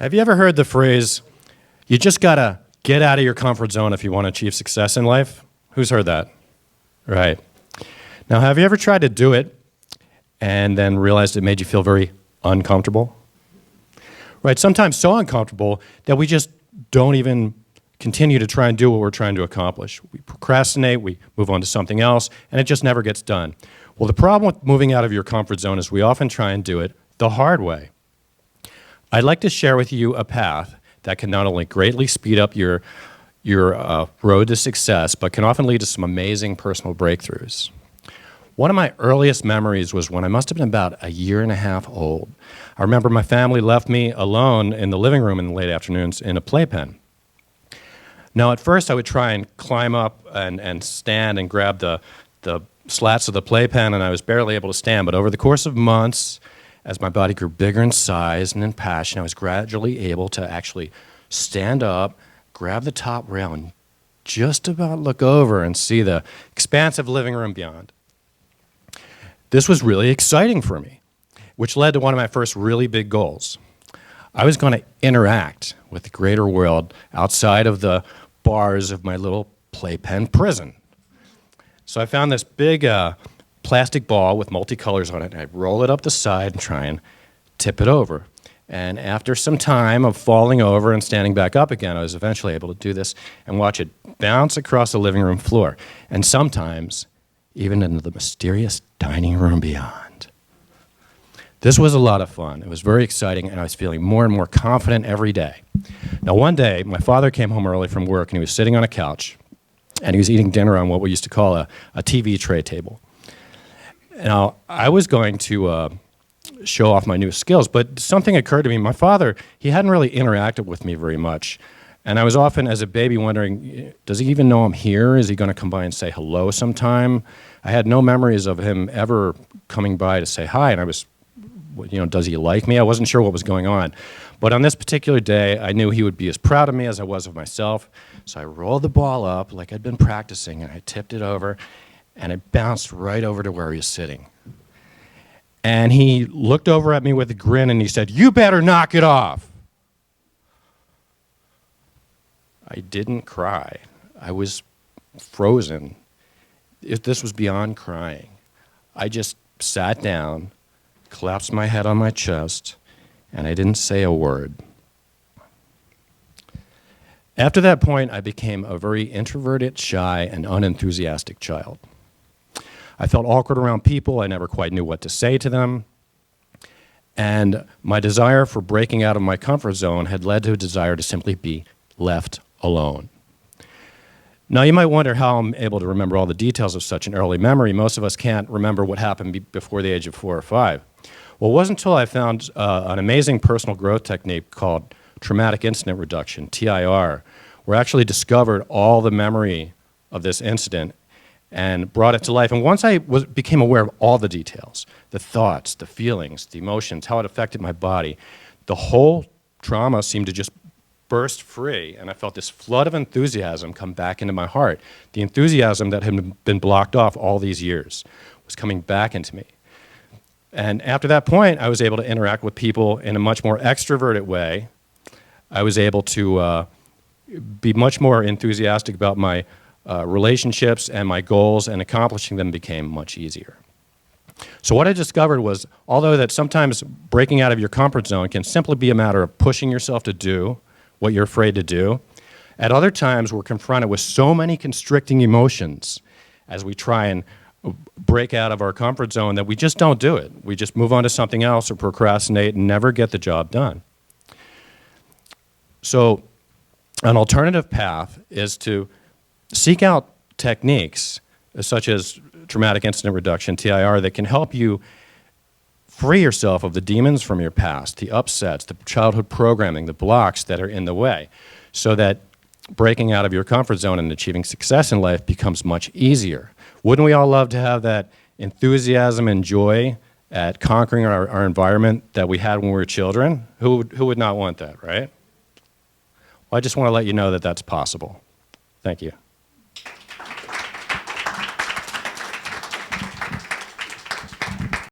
Have you ever heard the phrase, you just gotta get out of your comfort zone if you want to achieve success in life? Who's heard that? Right. Now, have you ever tried to do it and then realized it made you feel very uncomfortable? Right, sometimes so uncomfortable that we just don't even continue to try and do what we're trying to accomplish. We procrastinate, we move on to something else, and it just never gets done. Well, the problem with moving out of your comfort zone is we often try and do it the hard way. I'd like to share with you a path that can not only greatly speed up your road to success, but can often lead to some amazing personal breakthroughs. One of my earliest memories was when I must have been about a year and a half old. I remember my family left me alone in the living room in the late afternoons in a playpen. Now, at first, I would try and climb up and stand and grab the slats of the playpen, and I was barely able to stand. But over the course of months, as my body grew bigger in size and in passion, I was gradually able to actually stand up, grab the top rail, and just about look over and see the expansive living room beyond. This was really exciting for me, which led to one of my first really big goals. I was going to interact with the greater world outside of the bars of my little playpen prison. So I found this big plastic ball with multicolors on it, and I'd roll it up the side and try and tip it over. And after some time of falling over and standing back up again, I was eventually able to do this and watch it bounce across the living room floor, and sometimes even into the mysterious dining room beyond. This was a lot of fun. It was very exciting, and I was feeling more and more confident every day. Now, one day, my father came home early from work, and he was sitting on a couch, and he was eating dinner on what we used to call a TV tray table. Now, I was going to show off my new skills, but something occurred to me. My father, he hadn't really interacted with me very much, and I was often, as a baby, wondering, does he even know I'm here? Is he going to come by and say hello sometime? I had no memories of him ever coming by to say hi, and I was, does he like me? I wasn't sure what was going on. But on this particular day, I knew he would be as proud of me as I was of myself, so I rolled the ball up like I'd been practicing, and I tipped it over, and it bounced right over to where he was sitting. And he looked over at me with a grin, and he said, "You better knock it off." I didn't cry. I was frozen. This was beyond crying. I just sat down, collapsed my head on my chest, and I didn't say a word. After that point, I became a very introverted, shy, and unenthusiastic child. I felt awkward around people. I never quite knew what to say to them. And my desire for breaking out of my comfort zone had led to a desire to simply be left alone. Now, you might wonder how I'm able to remember all the details of such an early memory. Most of us can't remember what happened before the age of 4 or 5. Well, it wasn't until I found an amazing personal growth technique called traumatic incident reduction, TIR, where I actually discovered all the memory of this incident and brought it to life. And once I became aware of all the details, the thoughts, the feelings, the emotions, how it affected my body, the whole trauma seemed to just burst free, and I felt this flood of enthusiasm come back into my heart. The enthusiasm that had been blocked off all these years was coming back into me. And after that point, I was able to interact with people in a much more extroverted way. I was able to be much more enthusiastic about my relationships, and my goals and accomplishing them became much easier. So what I discovered was, although that sometimes breaking out of your comfort zone can simply be a matter of pushing yourself to do what you're afraid to do, at other times we're confronted with so many constricting emotions as we try and break out of our comfort zone that we just don't do it. We just move on to something else or procrastinate and never get the job done. So an alternative path is to seek out techniques such as traumatic incident reduction, TIR, that can help you free yourself of the demons from your past, the upsets, the childhood programming, the blocks that are in the way, so that breaking out of your comfort zone and achieving success in life becomes much easier. Wouldn't we all love to have that enthusiasm and joy at conquering our environment that we had when we were children? Who would not want that, right? Well, I just want to let you know that that's possible. Thank you.